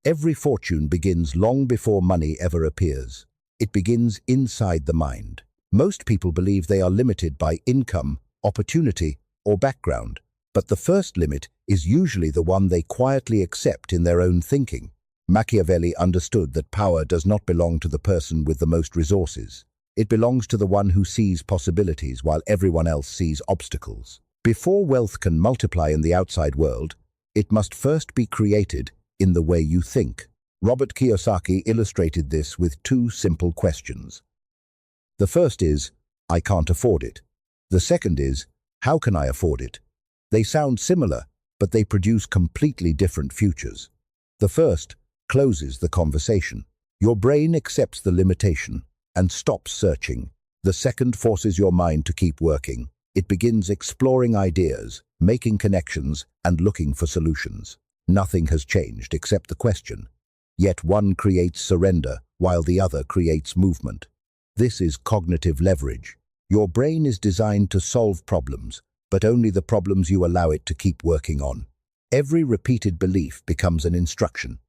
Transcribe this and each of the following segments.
Every fortune begins long before money ever appears. It begins inside the mind. Most people believe they are limited by income, opportunity, or background, but the first limit is usually the one they quietly accept in their own thinking. Machiavelli understood that power does not belong to the person with the most resources. It belongs to the one who sees possibilities while everyone else sees obstacles. Before wealth can multiply in the outside world, it must first be created in the way you think. Robert Kiyosaki illustrated this with two simple questions. The first is, I can't afford it. The second is, how can I afford it? They sound similar, but they produce completely different futures. The first closes the conversation. Your brain accepts the limitation and stops searching. The second forces your mind to keep working. It begins exploring ideas, making connections, and looking for solutions. Nothing has changed except the question. Yet one creates surrender, while the other creates movement. This is cognitive leverage. Your brain is designed to solve problems, but only the problems you allow it to keep working on. Every repeated belief becomes an instruction.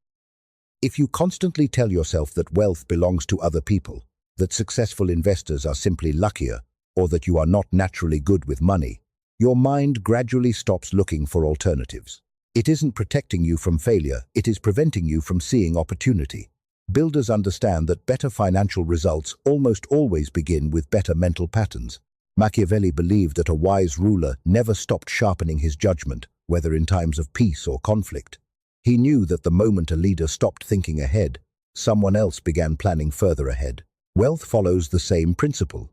If you constantly tell yourself that wealth belongs to other people, that successful investors are simply luckier, or that you are not naturally good with money, your mind gradually stops looking for alternatives. It isn't protecting you from failure, it is preventing you from seeing opportunity. Builders understand that better financial results almost always begin with better mental patterns. Machiavelli believed that a wise ruler never stopped sharpening his judgment, whether in times of peace or conflict. He knew that the moment a leader stopped thinking ahead, someone else began planning further ahead. Wealth follows the same principle.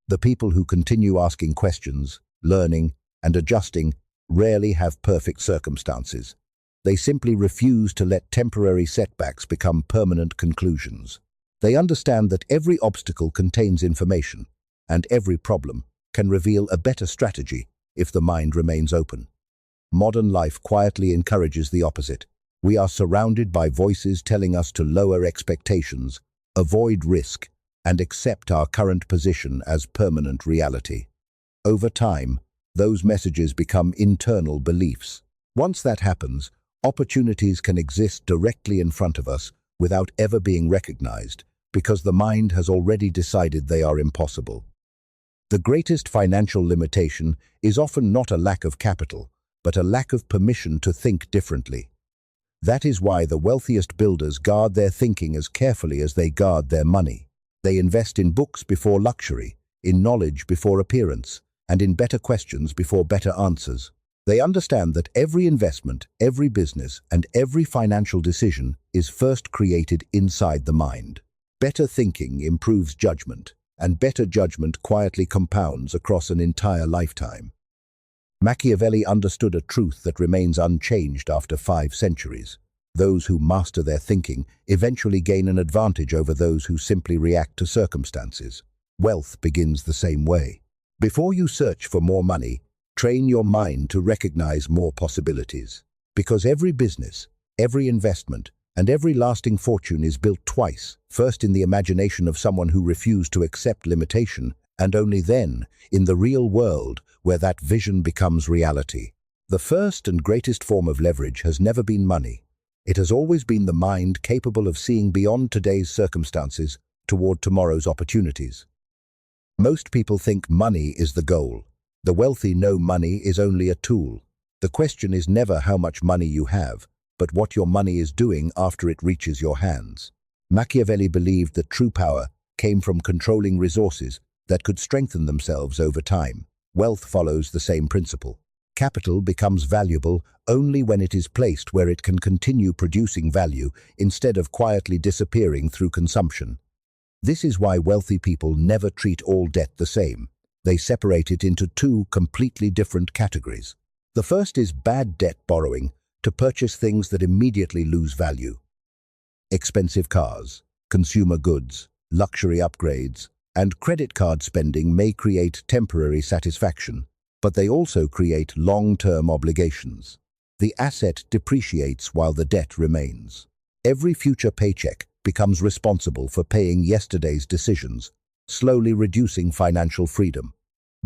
The people who continue asking questions, learning, and adjusting rarely have perfect circumstances. They simply refuse to let temporary setbacks become permanent conclusions. They understand that every obstacle contains information, and every problem can reveal a better strategy if the mind remains open. Modern life quietly encourages the opposite. We are surrounded by voices telling us to lower expectations, avoid risk, and accept our current position as permanent reality. Over time, those messages become internal beliefs. Once that happens, opportunities can exist directly in front of us without ever being recognized, because the mind has already decided they are impossible. The greatest financial limitation is often not a lack of capital, but a lack of permission to think differently. That is why the wealthiest builders guard their thinking as carefully as they guard their money. They invest in books before luxury, in knowledge before appearance, and in better questions before better answers. They understand that every investment, every business, and every financial decision is first created inside the mind. Better thinking improves judgment, and better judgment quietly compounds across an entire lifetime. Machiavelli understood a truth that remains unchanged after 5 centuries. Those who master their thinking eventually gain an advantage over those who simply react to circumstances. Wealth begins the same way. Before you search for more money, train your mind to recognize more possibilities. Because every business, every investment, and every lasting fortune is built twice, first in the imagination of someone who refused to accept limitation, and only then in the real world where that vision becomes reality. The first and greatest form of leverage has never been money. It has always been the mind capable of seeing beyond today's circumstances toward tomorrow's opportunities. Most people think money is the goal. The wealthy know money is only a tool. The question is never how much money you have, but what your money is doing after it reaches your hands. Machiavelli believed that true power came from controlling resources that could strengthen themselves over time. Wealth follows the same principle. Capital becomes valuable only when it is placed where it can continue producing value instead of quietly disappearing through consumption. This is why wealthy people never treat all debt the same. They separate it into 2 completely different categories. The first is bad debt borrowing to purchase things that immediately lose value. Expensive cars, consumer goods, luxury upgrades, and credit card spending may create temporary satisfaction, but they also create long-term obligations. The asset depreciates while the debt remains. Every future paycheck becomes responsible for paying yesterday's decisions, slowly reducing financial freedom.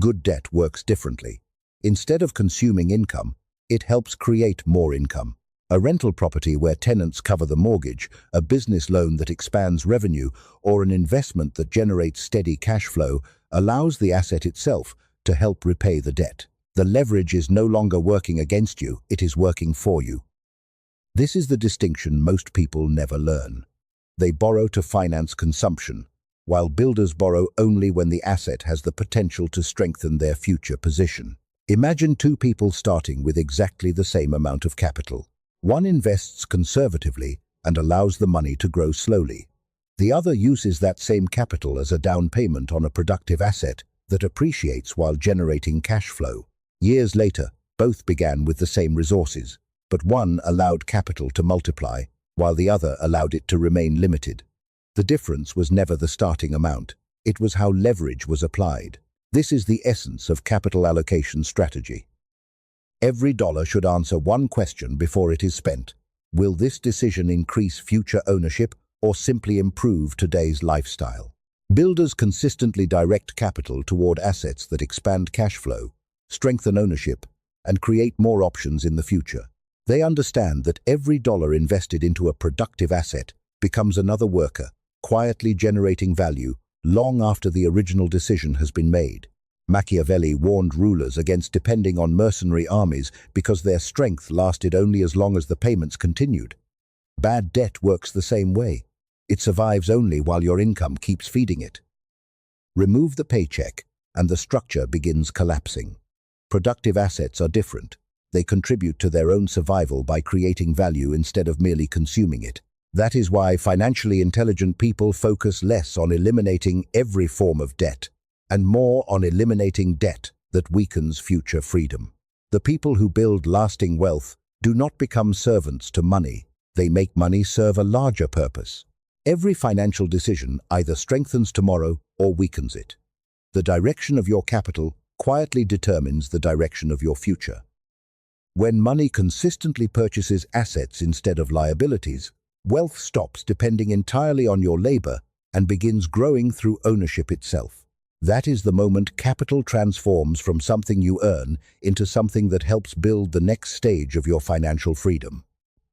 Good debt works differently. Instead of consuming income, it helps create more income. A rental property where tenants cover the mortgage, a business loan that expands revenue, or an investment that generates steady cash flow allows the asset itself to help repay the debt. The leverage is no longer working against you, it is working for you. This is the distinction most people never learn. They borrow to finance consumption, while builders borrow only when the asset has the potential to strengthen their future position. Imagine two people starting with exactly the same amount of capital. One invests conservatively and allows the money to grow slowly. The other uses that same capital as a down payment on a productive asset that appreciates while generating cash flow. Years later, both began with the same resources, but one allowed capital to multiply, while the other allowed it to remain limited. The difference was never the starting amount, it was how leverage was applied. This is the essence of capital allocation strategy. Every dollar should answer one question before it is spent. Will this decision increase future ownership or simply improve today's lifestyle? Builders consistently direct capital toward assets that expand cash flow, strengthen ownership, and create more options in the future. They understand that every dollar invested into a productive asset becomes another worker, quietly generating value long after the original decision has been made. Machiavelli warned rulers against depending on mercenary armies because their strength lasted only as long as the payments continued. Bad debt works the same way. It survives only while your income keeps feeding it. Remove the paycheck, and the structure begins collapsing. Productive assets are different. They contribute to their own survival by creating value instead of merely consuming it. That is why financially intelligent people focus less on eliminating every form of debt and more on eliminating debt that weakens future freedom. The people who build lasting wealth do not become servants to money. They make money serve a larger purpose. Every financial decision either strengthens tomorrow or weakens it. The direction of your capital quietly determines the direction of your future. When money consistently purchases assets instead of liabilities, wealth stops depending entirely on your labor and begins growing through ownership itself. That is the moment capital transforms from something you earn into something that helps build the next stage of your financial freedom.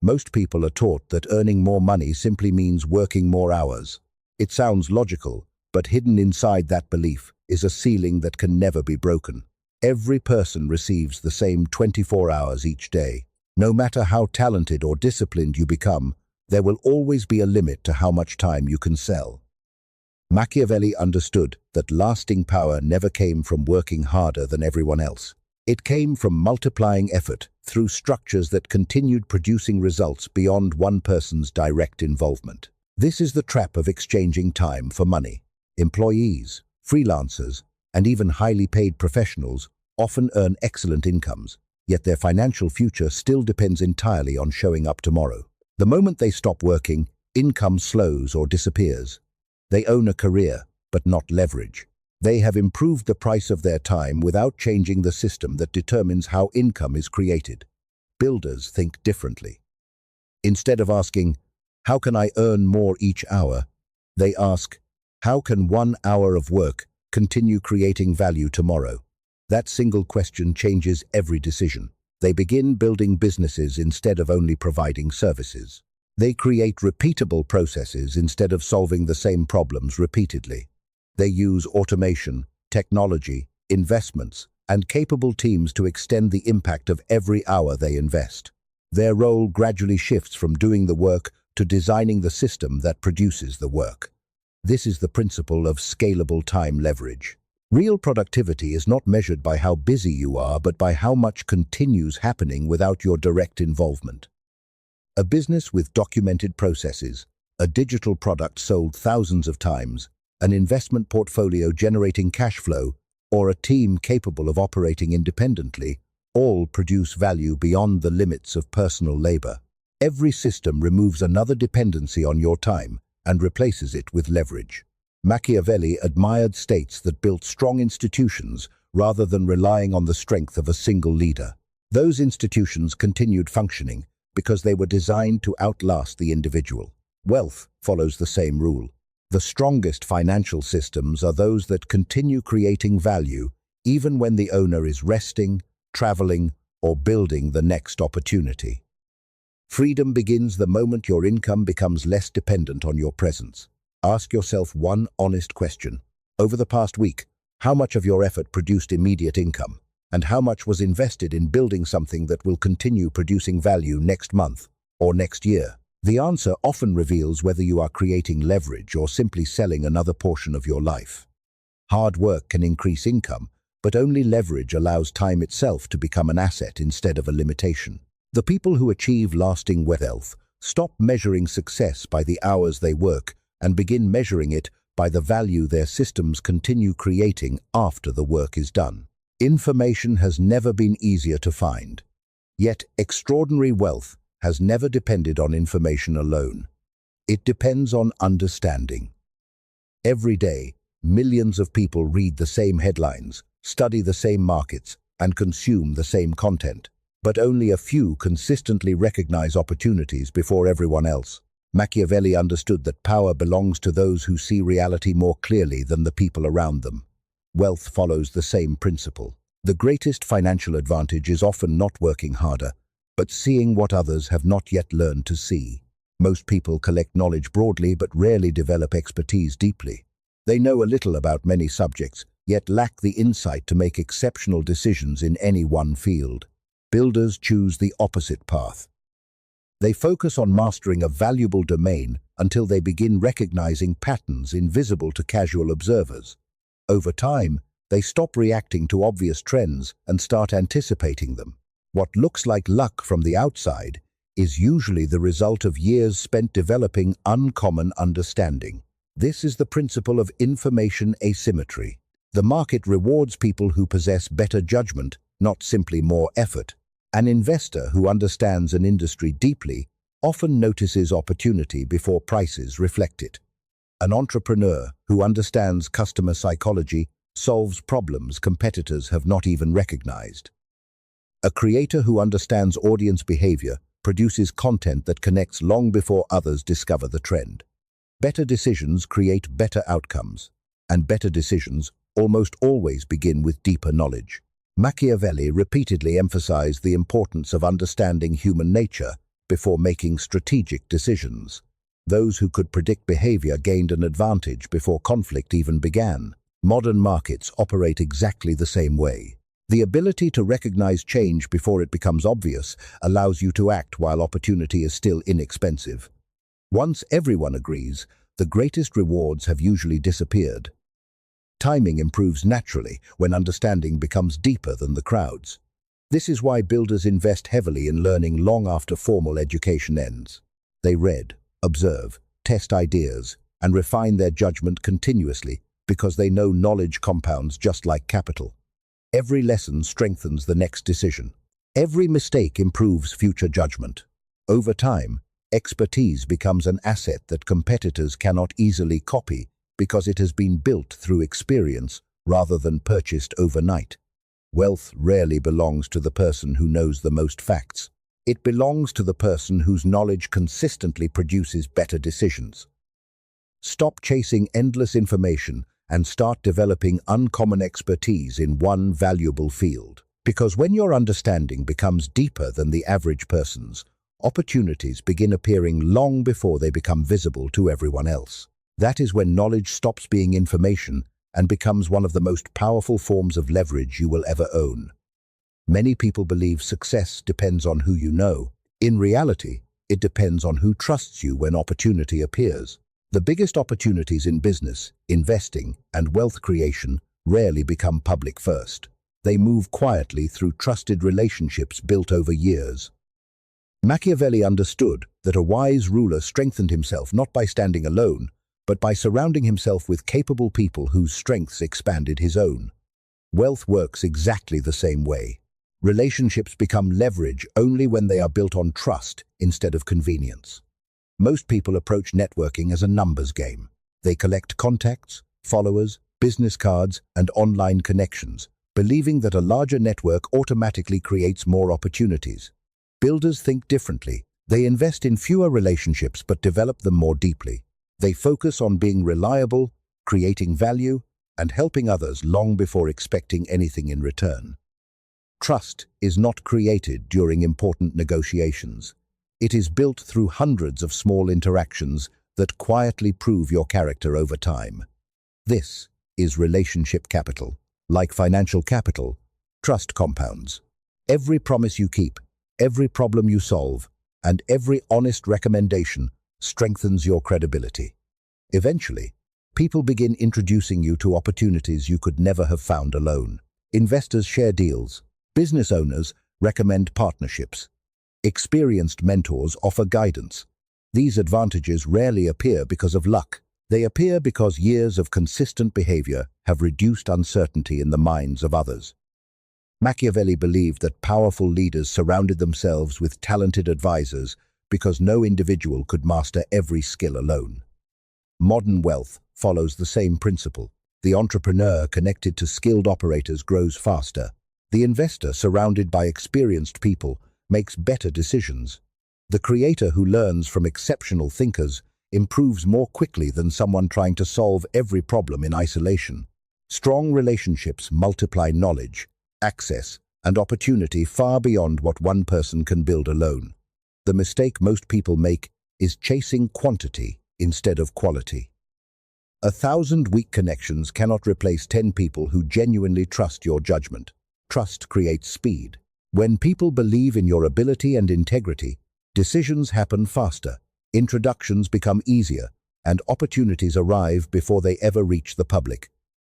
Most people are taught that earning more money simply means working more hours. It sounds logical, but hidden inside that belief is a ceiling that can never be broken. Every person receives the same 24 hours each day. No matter how talented or disciplined you become, there will always be a limit to how much time you can sell. Machiavelli understood that lasting power never came from working harder than everyone else. It came from multiplying effort through structures that continued producing results beyond one person's direct involvement. This is the trap of exchanging time for money. Employees, freelancers, and even highly paid professionals often earn excellent incomes, yet their financial future still depends entirely on showing up tomorrow. The moment they stop working, income slows or disappears. They own a career, but not leverage. They have improved the price of their time without changing the system that determines how income is created. Builders think differently. Instead of asking, "How can I earn more each hour?" they ask, "How can 1 hour of work continue creating value tomorrow?" That single question changes every decision. They begin building businesses instead of only providing services. They create repeatable processes instead of solving the same problems repeatedly. They use automation, technology, investments, and capable teams to extend the impact of every hour they invest. Their role gradually shifts from doing the work to designing the system that produces the work. This is the principle of scalable time leverage. Real productivity is not measured by how busy you are, but by how much continues happening without your direct involvement. A business with documented processes, a digital product sold thousands of times, an investment portfolio generating cash flow, or a team capable of operating independently, all produce value beyond the limits of personal labor. Every system removes another dependency on your time and replaces it with leverage. Machiavelli admired states that built strong institutions rather than relying on the strength of a single leader. Those institutions continued functioning because they were designed to outlast the individual. Wealth follows the same rule. The strongest financial systems are those that continue creating value even when the owner is resting, traveling, or building the next opportunity. Freedom begins the moment your income becomes less dependent on your presence. Ask yourself one honest question. Over the past week, how much of your effort produced immediate income? And how much was invested in building something that will continue producing value next month or next year? The answer often reveals whether you are creating leverage or simply selling another portion of your life. Hard work can increase income, but only leverage allows time itself to become an asset instead of a limitation. The people who achieve lasting wealth stop measuring success by the hours they work and begin measuring it by the value their systems continue creating after the work is done. Information has never been easier to find. Yet extraordinary wealth has never depended on information alone. It depends on understanding. Every day, millions of people read the same headlines, study the same markets, and consume the same content. But only a few consistently recognize opportunities before everyone else. Machiavelli understood that power belongs to those who see reality more clearly than the people around them. Wealth follows the same principle. The greatest financial advantage is often not working harder, but seeing what others have not yet learned to see. Most people collect knowledge broadly but rarely develop expertise deeply. They know a little about many subjects, yet lack the insight to make exceptional decisions in any one field. Builders choose the opposite path. They focus on mastering a valuable domain until they begin recognizing patterns invisible to casual observers. Over time, they stop reacting to obvious trends and start anticipating them. What looks like luck from the outside is usually the result of years spent developing uncommon understanding. This is the principle of information asymmetry. The market rewards people who possess better judgment, not simply more effort. An investor who understands an industry deeply often notices opportunity before prices reflect it. An entrepreneur who understands customer psychology solves problems competitors have not even recognized. A creator who understands audience behavior produces content that connects long before others discover the trend. Better decisions create better outcomes, and better decisions almost always begin with deeper knowledge. Machiavelli repeatedly emphasized the importance of understanding human nature before making strategic decisions. Those who could predict behavior gained an advantage before conflict even began. Modern markets operate exactly the same way. The ability to recognize change before it becomes obvious allows you to act while opportunity is still inexpensive. Once everyone agrees, the greatest rewards have usually disappeared. Timing improves naturally when understanding becomes deeper than the crowd's. This is why builders invest heavily in learning long after formal education ends. They read, observe, test ideas, and refine their judgment continuously because they know knowledge compounds just like capital. Every lesson strengthens the next decision. Every mistake improves future judgment. Over time, expertise becomes an asset that competitors cannot easily copy because it has been built through experience rather than purchased overnight. Wealth rarely belongs to the person who knows the most facts. It belongs to the person whose knowledge consistently produces better decisions. Stop chasing endless information and start developing uncommon expertise in one valuable field. Because when your understanding becomes deeper than the average person's, opportunities begin appearing long before they become visible to everyone else. That is when knowledge stops being information and becomes one of the most powerful forms of leverage you will ever own. Many people believe success depends on who you know. In reality, it depends on who trusts you when opportunity appears. The biggest opportunities in business, investing, and wealth creation rarely become public first. They move quietly through trusted relationships built over years. Machiavelli understood that a wise ruler strengthened himself not by standing alone, but by surrounding himself with capable people whose strengths expanded his own. Wealth works exactly the same way. Relationships become leverage only when they are built on trust instead of convenience. Most people approach networking as a numbers game. They collect contacts, followers, business cards, and online connections, believing that a larger network automatically creates more opportunities. Builders think differently. They invest in fewer relationships but develop them more deeply. They focus on being reliable, creating value, and helping others long before expecting anything in return. Trust is not created during important negotiations. It is built through hundreds of small interactions that quietly prove your character over time. This is relationship capital. Like financial capital, trust compounds. Every promise you keep, every problem you solve, and every honest recommendation strengthens your credibility. Eventually, people begin introducing you to opportunities you could never have found alone. Investors share deals. Business owners recommend partnerships. Experienced mentors offer guidance. These advantages rarely appear because of luck. They appear because years of consistent behavior have reduced uncertainty in the minds of others. Machiavelli believed that powerful leaders surrounded themselves with talented advisors because no individual could master every skill alone. Modern wealth follows the same principle. The entrepreneur connected to skilled operators grows faster. The investor surrounded by experienced people makes better decisions. The creator who learns from exceptional thinkers improves more quickly than someone trying to solve every problem in isolation. Strong relationships multiply knowledge, access, and opportunity far beyond what one person can build alone. The mistake most people make is chasing quantity instead of quality. 1,000 weak connections cannot replace 10 people who genuinely trust your judgment. Trust creates speed. When people believe in your ability and integrity, decisions happen faster, introductions become easier, and opportunities arrive before they ever reach the public.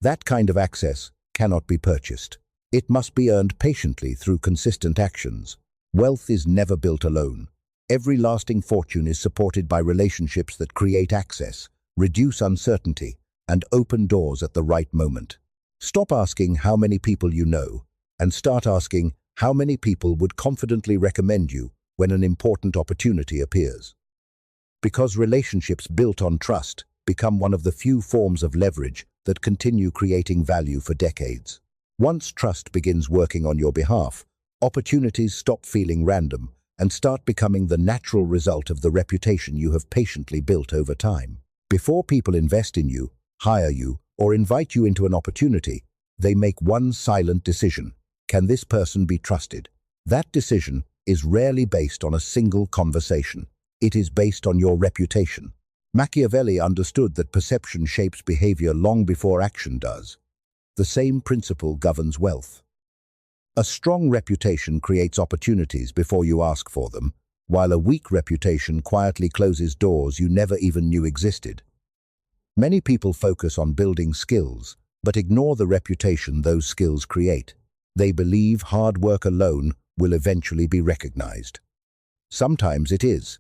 That kind of access cannot be purchased. It must be earned patiently through consistent actions. Wealth is never built alone. Every lasting fortune is supported by relationships that create access, reduce uncertainty, and open doors at the right moment. Stop asking how many people you know, and start asking how many people would confidently recommend you when an important opportunity appears. Because relationships built on trust become one of the few forms of leverage that continue creating value for decades. Once trust begins working on your behalf, opportunities stop feeling random and start becoming the natural result of the reputation you have patiently built over time. Before people invest in you, hire you, or invite you into an opportunity, they make one silent decision. Can this person be trusted? That decision is rarely based on a single conversation. It is based on your reputation. Machiavelli understood that perception shapes behavior long before action does. The same principle governs wealth. A strong reputation creates opportunities before you ask for them, while a weak reputation quietly closes doors you never even knew existed. Many people focus on building skills, but ignore the reputation those skills create. They believe hard work alone will eventually be recognized. Sometimes it is,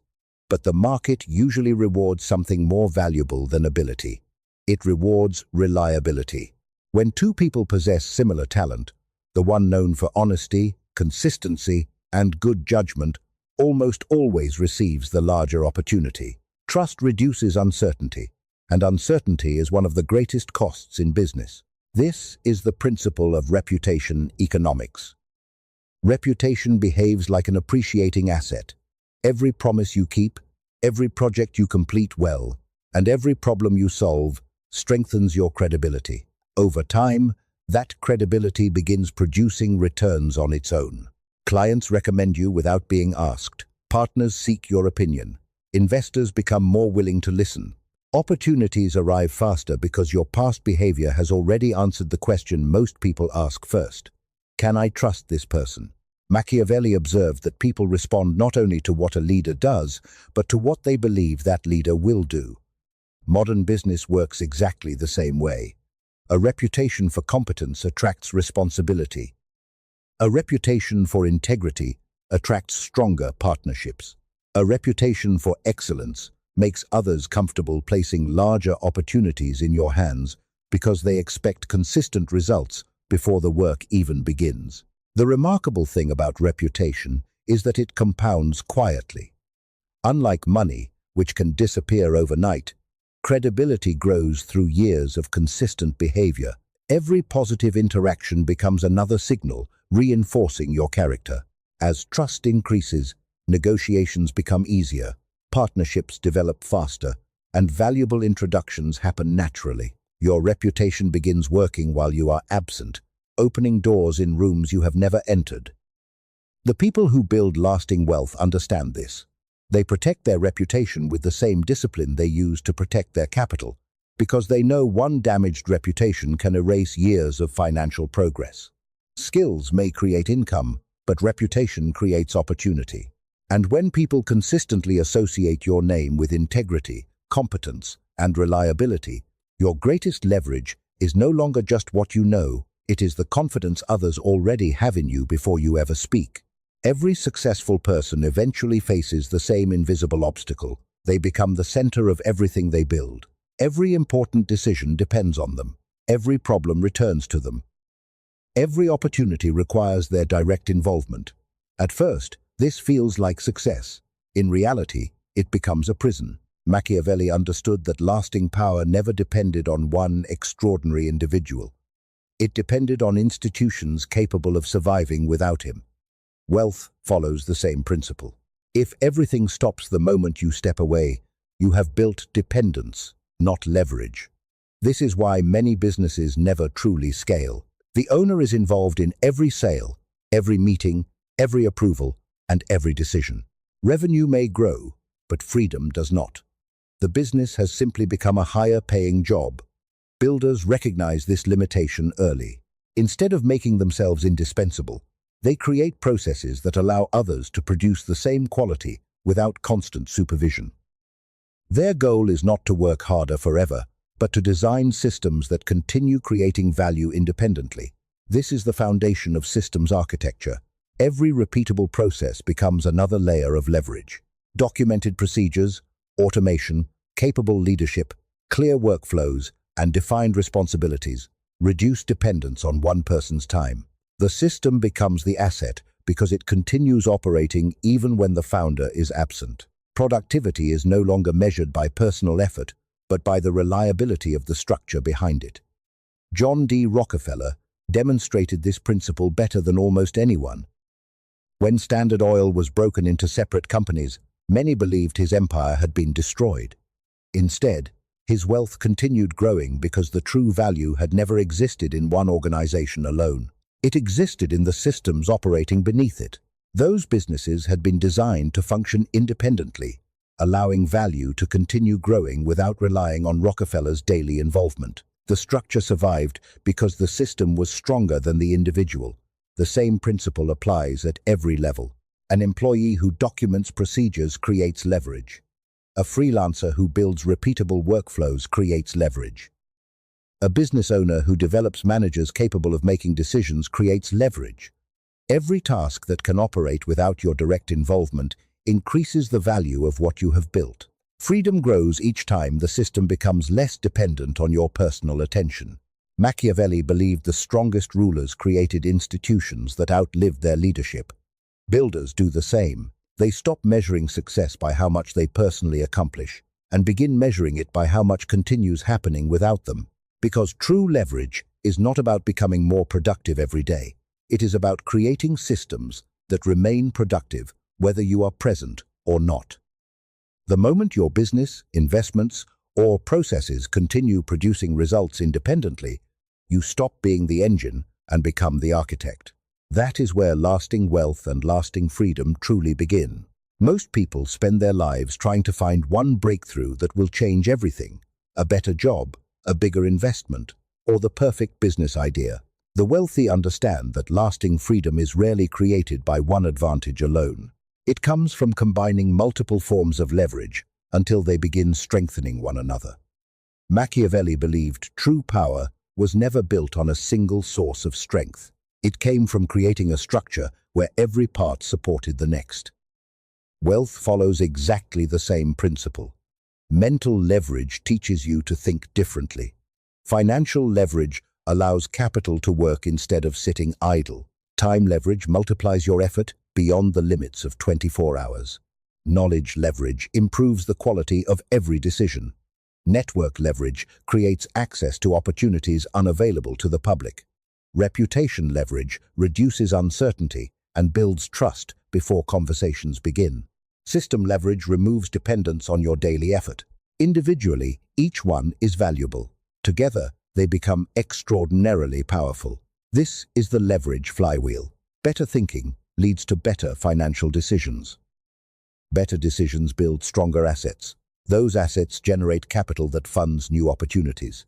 but the market usually rewards something more valuable than ability. It rewards reliability. When two people possess similar talent, the one known for honesty, consistency, and good judgment almost always receives the larger opportunity. Trust reduces uncertainty, and uncertainty is one of the greatest costs in business. This is the principle of reputation economics. Reputation behaves like an appreciating asset. Every promise you keep, every project you complete well, and every problem you solve strengthens your credibility. Over time, that credibility begins producing returns on its own. Clients recommend you without being asked. Partners seek your opinion. Investors become more willing to listen. Opportunities arrive faster because your past behavior has already answered the question most people ask first. Can I trust this person? Machiavelli observed that people respond not only to what a leader does, but to what they believe that leader will do. Modern business works exactly the same way. A reputation for competence attracts responsibility. A reputation for integrity attracts stronger partnerships. A reputation for excellence makes others comfortable placing larger opportunities in your hands because they expect consistent results before the work even begins. The remarkable thing about reputation is that it compounds quietly. Unlike money, which can disappear overnight, credibility grows through years of consistent behavior. Every positive interaction becomes another signal, reinforcing your character. As trust increases, negotiations become easier, partnerships develop faster, and valuable introductions happen naturally. Your reputation begins working while you are absent, opening doors in rooms you have never entered. The people who build lasting wealth understand this. They protect their reputation with the same discipline they use to protect their capital, because they know one damaged reputation can erase years of financial progress. Skills may create income, but reputation creates opportunity. And when people consistently associate your name with integrity, competence, and reliability, your greatest leverage is no longer just what you know, it is the confidence others already have in you before you ever speak. Every successful person eventually faces the same invisible obstacle. They become the center of everything they build. Every important decision depends on them. Every problem returns to them. Every opportunity requires their direct involvement. At first, this feels like success. In reality, it becomes a prison. Machiavelli understood that lasting power never depended on one extraordinary individual. It depended on institutions capable of surviving without him. Wealth follows the same principle. If everything stops the moment you step away, you have built dependence, not leverage. This is why many businesses never truly scale. The owner is involved in every sale, every meeting, every approval, and every decision. Revenue may grow, but freedom does not. The business has simply become a higher-paying job. Builders recognize this limitation early. Instead of making themselves indispensable, they create processes that allow others to produce the same quality without constant supervision. Their goal is not to work harder forever, but to design systems that continue creating value independently. This is the foundation of systems architecture. Every repeatable process becomes another layer of leverage. Documented procedures, automation, capable leadership, clear workflows, and defined responsibilities reduce dependence on one person's time. The system becomes the asset because it continues operating even when the founder is absent. Productivity is no longer measured by personal effort, but by the reliability of the structure behind it. John D. Rockefeller demonstrated this principle better than almost anyone. When Standard Oil was broken into separate companies, many believed his empire had been destroyed. Instead, his wealth continued growing because the true value had never existed in one organization alone. It existed in the systems operating beneath it. Those businesses had been designed to function independently, allowing value to continue growing without relying on Rockefeller's daily involvement. The structure survived because the system was stronger than the individual. The same principle applies at every level. An employee who documents procedures creates leverage. A freelancer who builds repeatable workflows creates leverage. A business owner who develops managers capable of making decisions creates leverage. Every task that can operate without your direct involvement increases the value of what you have built. Freedom grows each time the system becomes less dependent on your personal attention. Machiavelli believed the strongest rulers created institutions that outlived their leadership. Builders do the same. They stop measuring success by how much they personally accomplish and begin measuring it by how much continues happening without them. Because true leverage is not about becoming more productive every day. It is about creating systems that remain productive whether you are present or not. The moment your business, investments, or processes continue producing results independently, you stop being the engine and become the architect. That is where lasting wealth and lasting freedom truly begin. Most people spend their lives trying to find one breakthrough that will change everything: a better job, a bigger investment, or the perfect business idea. The wealthy understand that lasting freedom is rarely created by one advantage alone. It comes from combining multiple forms of leverage until they begin strengthening one another. Machiavelli believed true power was never built on a single source of strength. It came from creating a structure where every part supported the next. Wealth follows exactly the same principle. Mental leverage teaches you to think differently. Financial leverage allows capital to work instead of sitting idle. Time leverage multiplies your effort beyond the limits of 24 hours. Knowledge leverage improves the quality of every decision. Network leverage creates access to opportunities unavailable to the public. Reputation leverage reduces uncertainty and builds trust before conversations begin. System leverage removes dependence on your daily effort. Individually, each one is valuable. Together, they become extraordinarily powerful. This is the leverage flywheel. Better thinking leads to better financial decisions. Better decisions build stronger assets. Those assets generate capital that funds new opportunities.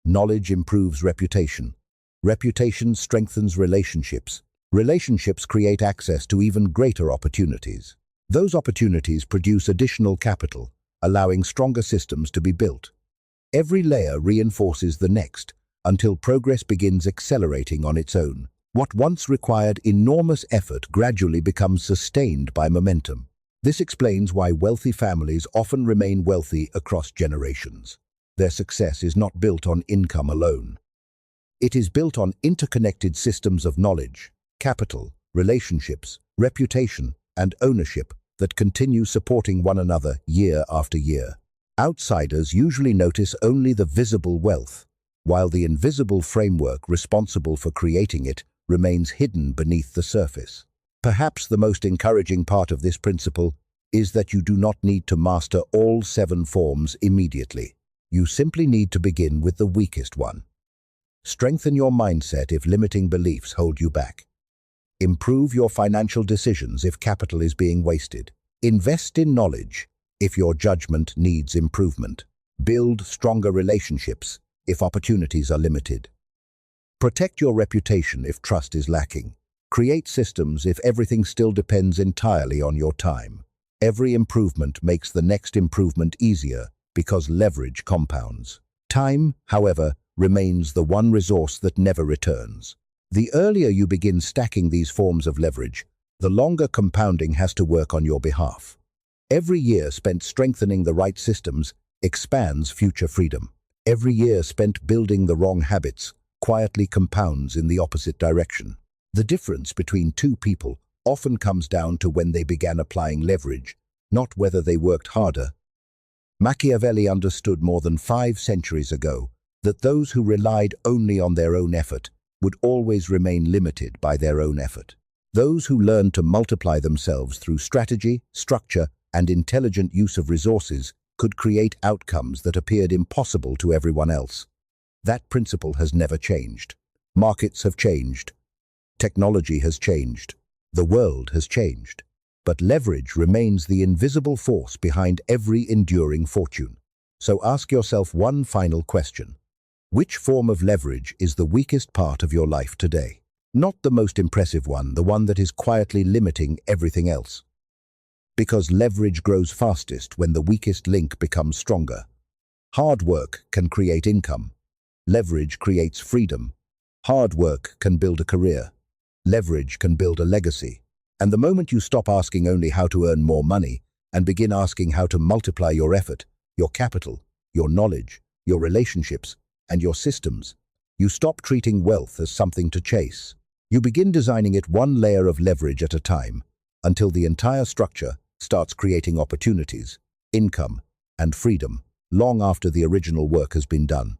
Knowledge improves reputation. Reputation strengthens relationships. Relationships create access to even greater opportunities. Those opportunities produce additional capital, allowing stronger systems to be built. Every layer reinforces the next, until progress begins accelerating on its own. What once required enormous effort gradually becomes sustained by momentum. This explains why wealthy families often remain wealthy across generations. Their success is not built on income alone. It is built on interconnected systems of knowledge, capital, relationships, reputation, and ownership that continue supporting one another year after year. Outsiders usually notice only the visible wealth, while the invisible framework responsible for creating it remains hidden beneath the surface. Perhaps the most encouraging part of this principle is that you do not need to master all 7 forms immediately. You simply need to begin with the weakest one. Strengthen your mindset if limiting beliefs hold you back. Improve your financial decisions if capital is being wasted. Invest in knowledge if your judgment needs improvement. Build stronger relationships if opportunities are limited. Protect your reputation if trust is lacking. Create systems if everything still depends entirely on your time. Every improvement makes the next improvement easier because leverage compounds. Time, however, remains the one resource that never returns. The earlier you begin stacking these forms of leverage, the longer compounding has to work on your behalf. Every year spent strengthening the right systems expands future freedom. Every year spent building the wrong habits quietly compounds in the opposite direction. The difference between two people often comes down to when they began applying leverage, not whether they worked harder. Machiavelli understood more than 5 centuries ago that those who relied only on their own effort would always remain limited by their own effort. Those who learned to multiply themselves through strategy, structure, and intelligent use of resources could create outcomes that appeared impossible to everyone else. That principle has never changed. Markets have changed. Technology has changed. The world has changed. But leverage remains the invisible force behind every enduring fortune. So ask yourself one final question. Which form of leverage is the weakest part of your life today? Not the most impressive one, the one that is quietly limiting everything else. Because leverage grows fastest when the weakest link becomes stronger. Hard work can create income. Leverage creates freedom. Hard work can build a career. Leverage can build a legacy. And the moment you stop asking only how to earn more money and begin asking how to multiply your effort, your capital, your knowledge, your relationships, and your systems, you stop treating wealth as something to chase. You begin designing it one layer of leverage at a time until the entire structure starts creating opportunities, income, and freedom long after the original work has been done.